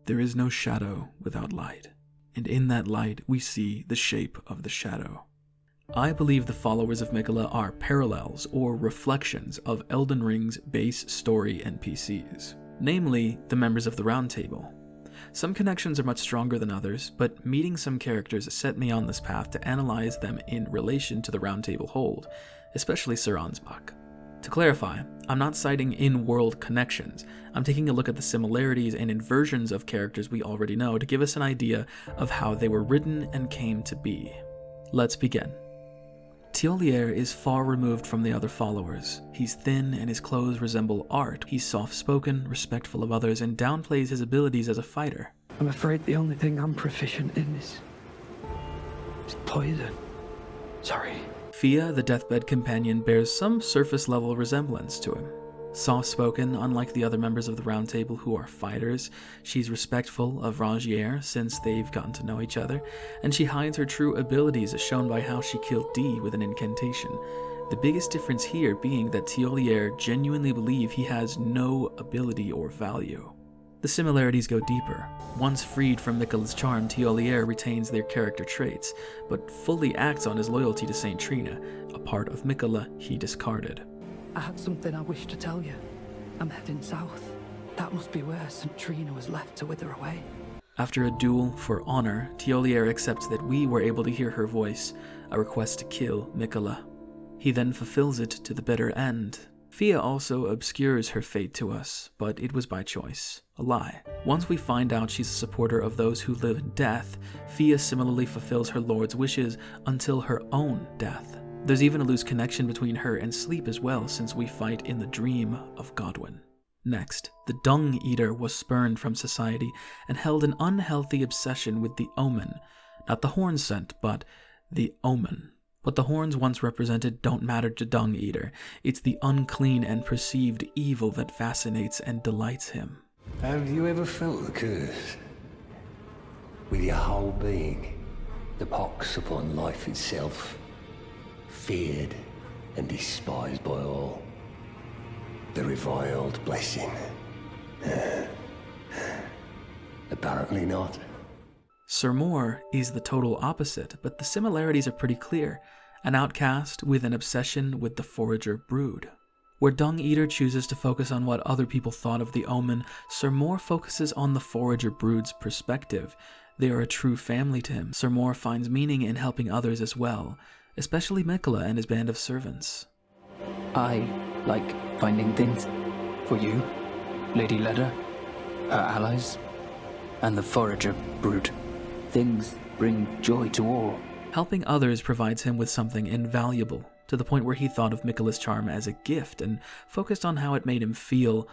There is no shadow without light, and in that light we see the shape of the shadow. I believe the followers of Miquella are parallels or reflections of Elden Ring's base story NPCs, namely the members of the Roundtable. Some connections are much stronger than others, but meeting some characters set me on this path to analyze them in relation to the Roundtable hold, especially Sir Ansbach. To clarify, I'm not citing in-world connections. I'm taking a look at the similarities and inversions of characters we already know to give us an idea of how they were written and came to be. Let's begin. Thiolier is far removed from the other followers. He's thin and his clothes resemble art. He's soft-spoken, respectful of others, and downplays his abilities as a fighter. I'm afraid the only thing I'm proficient in is poison. Sorry. Fia, the deathbed companion, bears some surface-level resemblance to him. Soft-spoken, unlike the other members of the Round Table who are fighters, she's respectful of Rangier since they've gotten to know each other, and she hides her true abilities as shown by how she killed Dee with an incantation. The biggest difference here being that Thiolier genuinely believes he has no ability or value. The similarities go deeper. Once freed from Miquella's charm, Thiolier retains their character traits, but fully acts on his loyalty to Saint Trina, a part of Miquella he discarded. I had something I wish to tell you. I'm heading south. That must be where St. Trina was left to wither away. After a duel for honor, Thiolier accepts that we were able to hear her voice, a request to kill Miquella. He then fulfills it to the bitter end. Fia also obscures her fate to us, but it was by choice, a lie. Once we find out she's a supporter of those who live in death, Fia similarly fulfills her lord's wishes until her own death. There's even a loose connection between her and sleep as well, since we fight in the dream of Godwyn. Next, the Dung Eater was spurned from society and held an unhealthy obsession with the Omen. Not the horn scent, but the Omen. What the horns once represented don't matter to Dung Eater. It's the unclean and perceived evil that fascinates and delights him. Have you ever felt the curse? With your whole being, the pox upon life itself. Feared and despised by all. The reviled blessing. Apparently not. Sir Moore is the total opposite, but the similarities are pretty clear. An outcast with an obsession with the Forager brood. Where Dung Eater chooses to focus on what other people thought of the Omen, Sir Moore focuses on the Forager brood's perspective. They are a true family to him. Sir Moore finds meaning in helping others as well, especially Miquella and his band of servants. I like finding things for you, Lady Leda, her allies, and the Forager brood. Things bring joy to all. Helping others provides him with something invaluable, to the point where he thought of Miquella's charm as a gift and focused on how it made him feel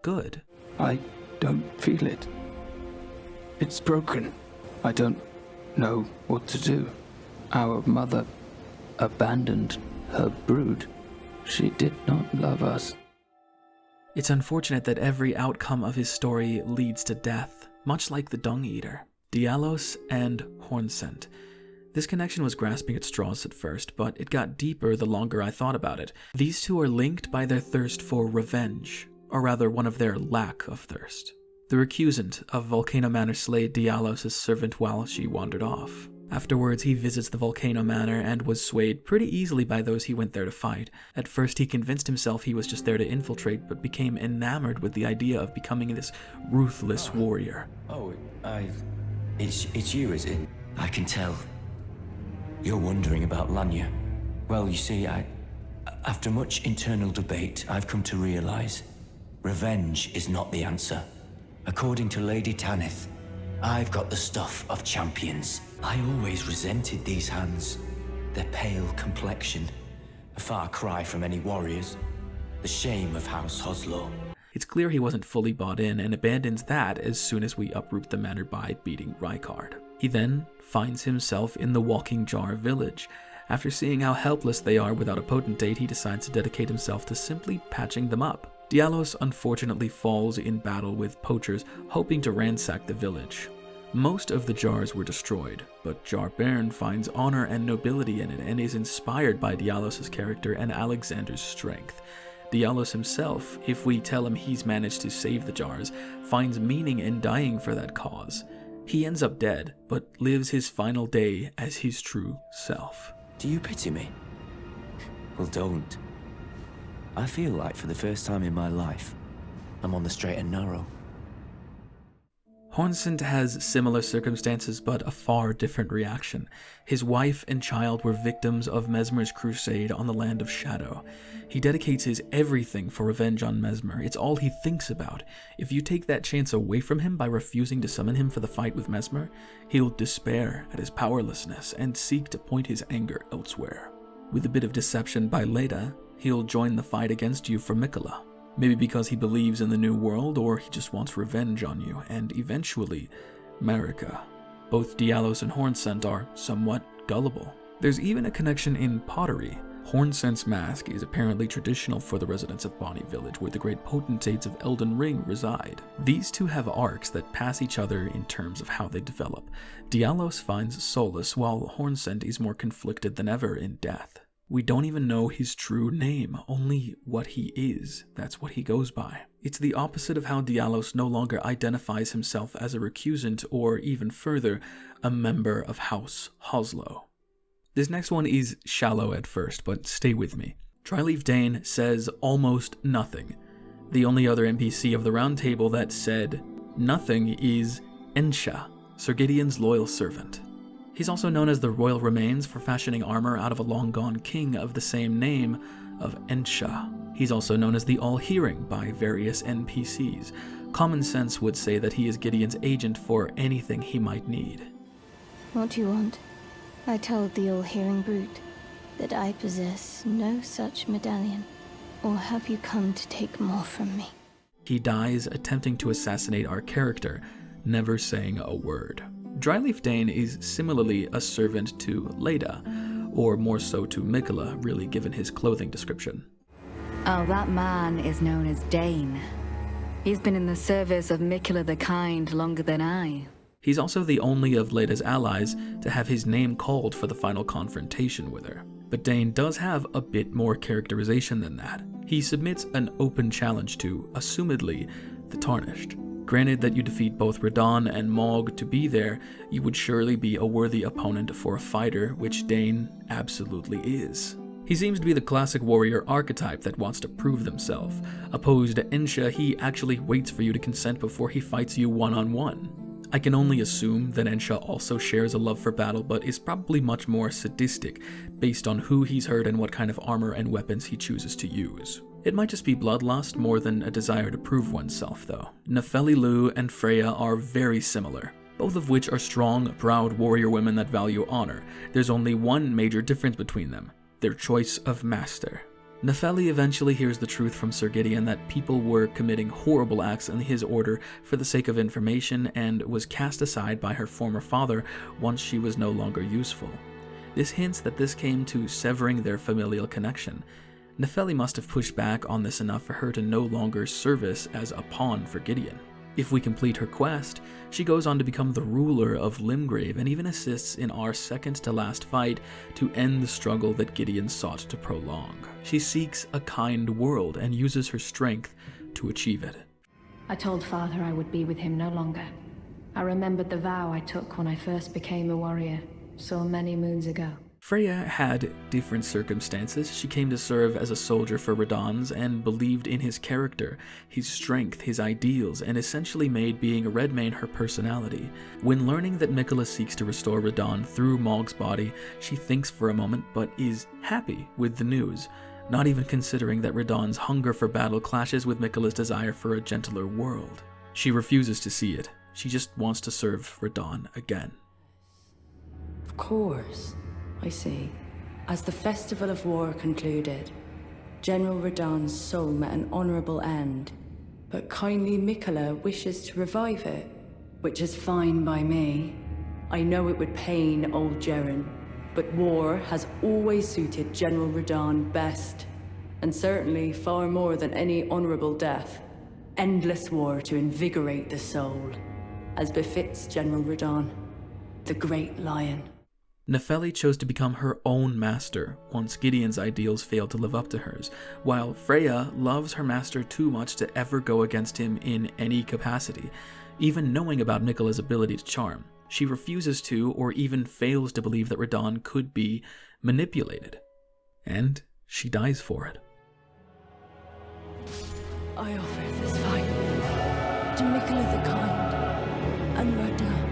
good. I don't feel it. It's broken. I don't know what to do. Our mother abandoned her brood. She did not love us. It's unfortunate that every outcome of his story leads to death, much like the Dung Eater. Dialos and Hornscent. This connection was grasping at straws at first, but it got deeper the longer I thought about it. These two are linked by their thirst for revenge, or rather one of their lack of thirst. The recusant of Volcano Manor slayed Dialos' servant while she wandered off. Afterwards, he visits the Volcano Manor and was swayed pretty easily by those he went there to fight. At first, he convinced himself he was just there to infiltrate, but became enamored with the idea of becoming this ruthless warrior. It's you, is it? I can tell. You're wondering about Lanya. Well, you see, after much internal debate, I've come to realize revenge is not the answer. According to Lady Tanith, I've got the stuff of champions. I always resented these hands. Their pale complexion, a far cry from any warriors. The shame of House Hoslow. It's clear he wasn't fully bought in and abandons that as soon as we uproot the manor by beating Rykard. He then finds himself in the Walking Jar village. After seeing how helpless they are without a potentate, he decides to dedicate himself to simply patching them up. Dialos unfortunately falls in battle with poachers hoping to ransack the village. Most of the jars were destroyed, but Jar Bairn finds honor and nobility in it and is inspired by Dialos' character and Alexander's strength. Dialos himself, if we tell him he's managed to save the jars, finds meaning in dying for that cause. He ends up dead, but lives his final day as his true self. Do you pity me? Well, don't. I feel like for the first time in my life, I'm on the straight and narrow. Hornsent has similar circumstances, but a far different reaction. His wife and child were victims of Messmer's crusade on the Land of Shadow. He dedicates his everything for revenge on Messmer. It's all he thinks about. If you take that chance away from him by refusing to summon him for the fight with Messmer, he'll despair at his powerlessness and seek to point his anger elsewhere. With a bit of deception by Leda, he'll join the fight against you for Miquella. Maybe because he believes in the new world, or he just wants revenge on you, and eventually, Marika. Both Dialos and Hornsent are somewhat gullible. There's even a connection in pottery. Hornsent's mask is apparently traditional for the residents of Bonnie Village, where the great potentates of Elden Ring reside. These two have arcs that pass each other in terms of how they develop. Dialos finds solace, while Hornsent is more conflicted than ever in death. We don't even know his true name, only what he is. That's what he goes by. It's the opposite of how Dialos no longer identifies himself as a recusant, or even further, a member of House Hoslow. This next one is shallow at first, but stay with me. Dryleaf Dane says almost nothing. The only other NPC of the Roundtable that said nothing is Ensha, Sir Gideon's loyal servant. He's also known as the Royal Remains for fashioning armor out of a long-gone king of the same name of Ensha. He's also known as the All-Hearing by various NPCs. Common sense would say that he is Gideon's agent for anything he might need. What do you want? I told the All-Hearing Brute that I possess no such medallion. Or have you come to take more from me? He dies attempting to assassinate our character, never saying a word. Dryleaf Dane is similarly a servant to Leda, or more so to Miquella, really, given his clothing description. Oh, that man is known as Dane. He's been in the service of Miquella the Kind longer than I. He's also the only of Leda's allies to have his name called for the final confrontation with her. But Dane does have a bit more characterization than that. He submits an open challenge to, assumedly, the Tarnished. Granted that you defeat both Radahn and Mogg to be there, you would surely be a worthy opponent for a fighter, which Dane absolutely is. He seems to be the classic warrior archetype that wants to prove themselves. Opposed to Ensha, he actually waits for you to consent before he fights you one-on-one. I can only assume that Ensha also shares a love for battle, but is probably much more sadistic, based on who he's hurt and what kind of armor and weapons he chooses to use. It might just be bloodlust more than a desire to prove oneself, though. Nefeli Lu and Freya are very similar, both of which are strong, proud warrior women that value honor. There's only one major difference between them: their choice of master. Nefeli eventually hears the truth from Sir Gideon that people were committing horrible acts in his order for the sake of information, and was cast aside by her former father once she was no longer useful. This hints that this came to severing their familial connection. Nefeli must have pushed back on this enough for her to no longer service as a pawn for Gideon. If we complete her quest, she goes on to become the ruler of Limgrave and even assists in our second-to-last fight to end the struggle that Gideon sought to prolong. She seeks a kind world and uses her strength to achieve it. I told Father I would be with him no longer. I remembered the vow I took when I first became a warrior, so many moons ago. Freya had different circumstances. She came to serve as a soldier for Radahn's and believed in his character, his strength, his ideals, and essentially made being a Redmane her personality. When learning that Miquella seeks to restore Radahn through Mogg's body, she thinks for a moment but is happy with the news, not even considering that Radahn's hunger for battle clashes with Miquella's desire for a gentler world. She refuses to see it. She just wants to serve Radahn again. Of course. I see. As the Festival of War concluded, General Radahn's soul met an honorable end, but kindly Miquella wishes to revive it, which is fine by me. I know it would pain old Jeren, but war has always suited General Radahn best, and certainly far more than any honorable death. Endless war to invigorate the soul, as befits General Radahn, the Great Lion. Nefeli chose to become her own master once Gideon's ideals failed to live up to hers, while Freya loves her master too much to ever go against him in any capacity, even knowing about Miquella's ability to charm. She refuses to, or even fails to believe that Radahn could be manipulated. And she dies for it. I offer this fight to Miquella the Kind and Radahn.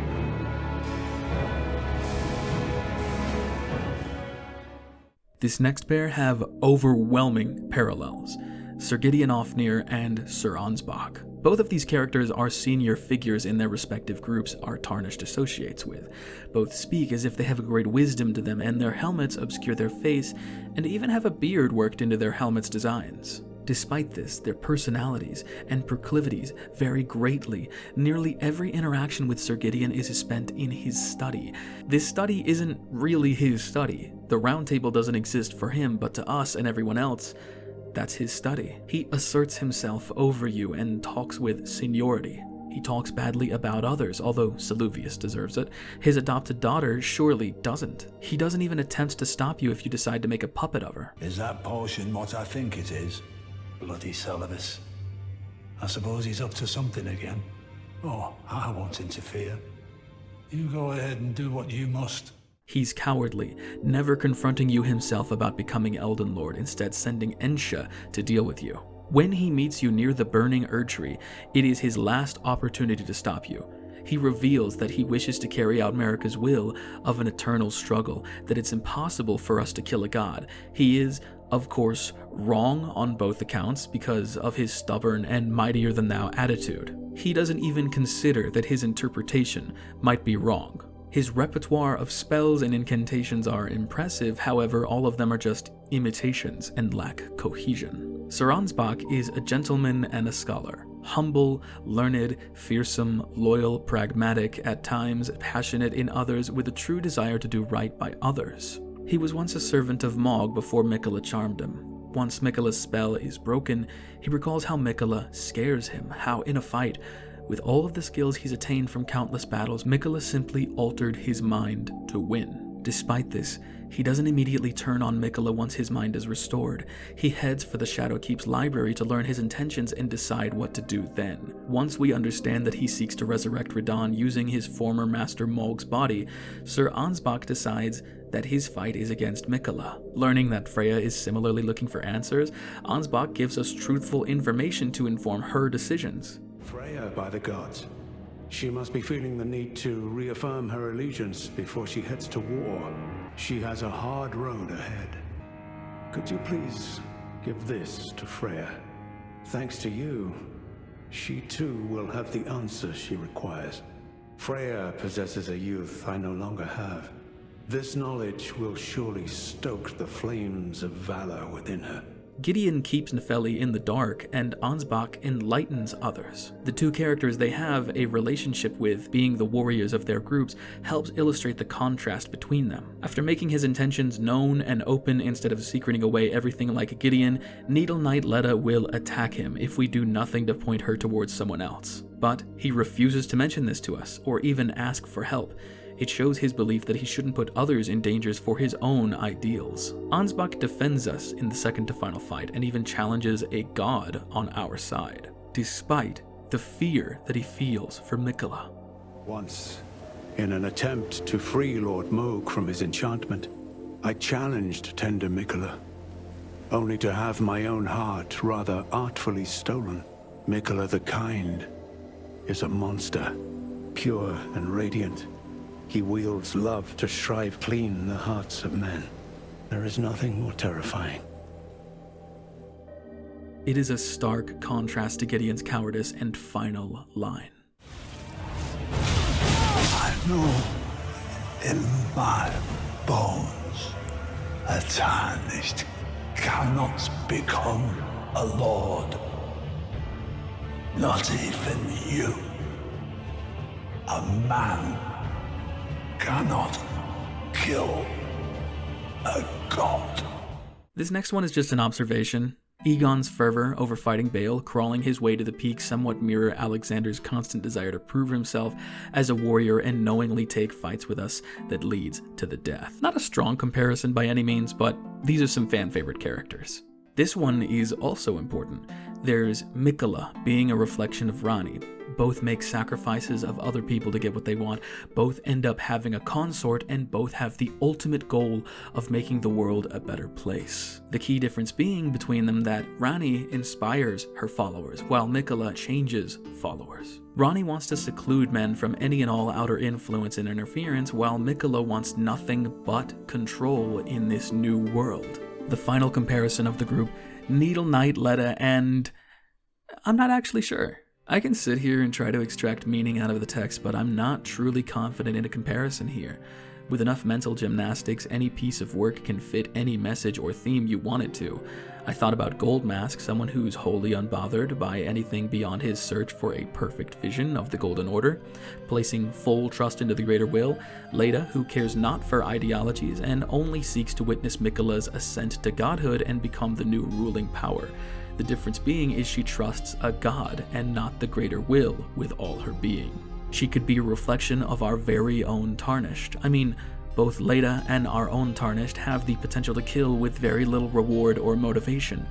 This next pair have overwhelming parallels: Sir Gideon Ofnir and Sir Ansbach. Both of these characters are senior figures in their respective groups our Tarnished associates with. Both speak as if they have a great wisdom to them, and their helmets obscure their face, and even have a beard worked into their helmets' designs. Despite this, their personalities and proclivities vary greatly. Nearly every interaction with Sir Gideon is spent in his study. This study isn't really his study. The Roundtable doesn't exist for him, but to us and everyone else, that's his study. He asserts himself over you and talks with seniority. He talks badly about others, although Saluvius deserves it. His adopted daughter surely doesn't. He doesn't even attempt to stop you if you decide to make a puppet of her. Is that potion what I think it is? Bloody Saluvius. I suppose he's up to something again. Oh, I won't interfere. You go ahead and do what you must. He's cowardly, never confronting you himself about becoming Elden Lord, instead sending Ensha to deal with you. When he meets you near the burning Erdtree, it is his last opportunity to stop you. He reveals that he wishes to carry out Marika's will of an eternal struggle, that it's impossible for us to kill a god. He is, of course, wrong on both accounts because of his stubborn and mightier-than-thou attitude. He doesn't even consider that his interpretation might be wrong. His repertoire of spells and incantations are impressive, however, all of them are just imitations and lack cohesion. Sir Ansbach is a gentleman and a scholar. Humble, learned, fearsome, loyal, pragmatic, at times passionate in others, with a true desire to do right by others. He was once a servant of Mog before Miquella charmed him. Once Miquella's spell is broken, he recalls how Miquella scares him, how in a fight, with all of the skills he's attained from countless battles, Miquella simply altered his mind to win. Despite this, he doesn't immediately turn on Miquella once his mind is restored. He heads for the Shadowkeep's library to learn his intentions and decide what to do then. Once we understand that he seeks to resurrect Radahn using his former master Mog's body, Sir Ansbach decides that his fight is against Miquella. Learning that Freya is similarly looking for answers, Ansbach gives us truthful information to inform her decisions. Freya, by the gods. She must be feeling the need to reaffirm her allegiance before she heads to war. She has a hard road ahead. Could you please give this to Freya? Thanks to you, she too will have the answers she requires. Freya possesses a youth I no longer have. This knowledge will surely stoke the flames of valor within her. Gideon keeps Nefeli in the dark, and Ansbach enlightens others. The two characters they have a relationship with, being the warriors of their groups, helps illustrate the contrast between them. After making his intentions known and open instead of secreting away everything like Gideon, Needle Knight Leda will attack him if we do nothing to point her towards someone else. But he refuses to mention this to us, or even ask for help. It shows his belief that he shouldn't put others in dangers for his own ideals. Ansbach defends us in the second to final fight and even challenges a god on our side, despite the fear that he feels for Miquella. Once, in an attempt to free Lord Mog from his enchantment, I challenged tender Miquella, only to have my own heart rather artfully stolen. Miquella the Kind is a monster, pure and radiant. He wields love to shrive clean the hearts of men. There is nothing more terrifying. It is a stark contrast to Gideon's cowardice and final line. I know in my bones a Tarnished cannot become a lord. Not even you. A man cannot kill a god. This next one is just an observation. Egon's fervor over fighting Bale, crawling his way to the peak, somewhat mirror Alexander's constant desire to prove himself as a warrior and knowingly take fights with us that leads to the death. Not a strong comparison by any means, but these are some fan-favorite characters. This one is also important. There's Mikola, being a reflection of Ranni. Both make sacrifices of other people to get what they want, both end up having a consort, and both have the ultimate goal of making the world a better place. The key difference being between them that Ranni inspires her followers, while Mikola changes followers. Ranni wants to seclude men from any and all outer influence and interference, while Mikola wants nothing but control in this new world. The final comparison of the group, Needle Knight, Leda, and I'm not actually sure. I can sit here and try to extract meaning out of the text, but I'm not truly confident in a comparison here. With enough mental gymnastics, any piece of work can fit any message or theme you want it to. I thought about Goldmask, someone who's wholly unbothered by anything beyond his search for a perfect vision of the Golden Order, placing full trust into the greater will. Leda, who cares not for ideologies and only seeks to witness Mikola's ascent to godhood and become the new ruling power. The difference being is she trusts a god and not the greater will with all her being. She could be a reflection of our very own Tarnished. I mean, both Leda and our own Tarnished have the potential to kill with very little reward or motivation.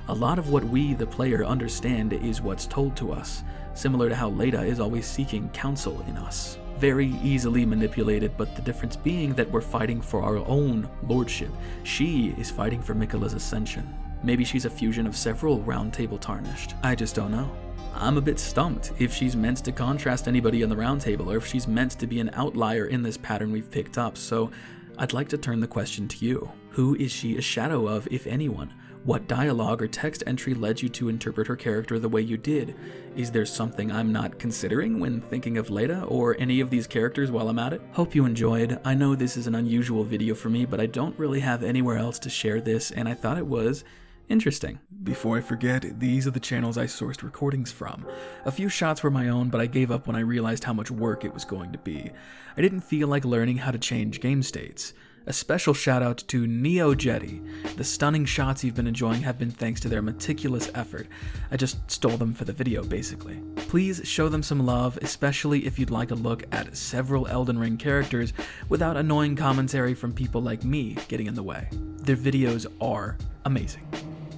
A lot of what we, the player, understand is what's told to us, similar to how Leda is always seeking counsel in us. Very easily manipulated, but the difference being that we're fighting for our own lordship. She is fighting for Mikola's ascension. Maybe she's a fusion of several Roundtable Tarnished. I just don't know. I'm a bit stumped if she's meant to contrast anybody in the Roundtable, or if she's meant to be an outlier in this pattern we've picked up, so I'd like to turn the question to you. Who is she a shadow of, if anyone? What dialogue or text entry led you to interpret her character the way you did? Is there something I'm not considering when thinking of Leda or any of these characters while I'm at it? Hope you enjoyed. I know this is an unusual video for me, but I don't really have anywhere else to share this, and I thought it was interesting. Before I forget, these are the channels I sourced recordings from. A few shots were my own, but I gave up when I realized how much work it was going to be. I didn't feel like learning how to change game states. A special shout out to Neo Jetty. The stunning shots you've been enjoying have been thanks to their meticulous effort. I just stole them for the video, basically. Please show them some love, especially if you'd like a look at several Elden Ring characters without annoying commentary from people like me getting in the way. Their videos are amazing.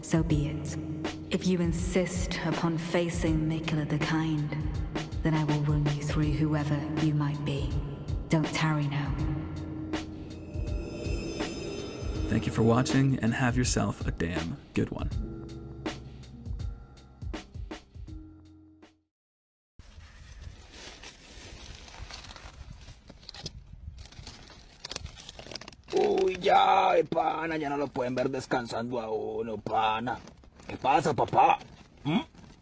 So be it. If you insist upon facing Mikola the Kind, then I will run you through whoever you might be. Don't tarry now. Thank you for watching, and have yourself a damn good one. Uy, ya, pana, ya no lo pueden ver descansando a uno, pana. ¿Qué pasa, papá? ¿Mm?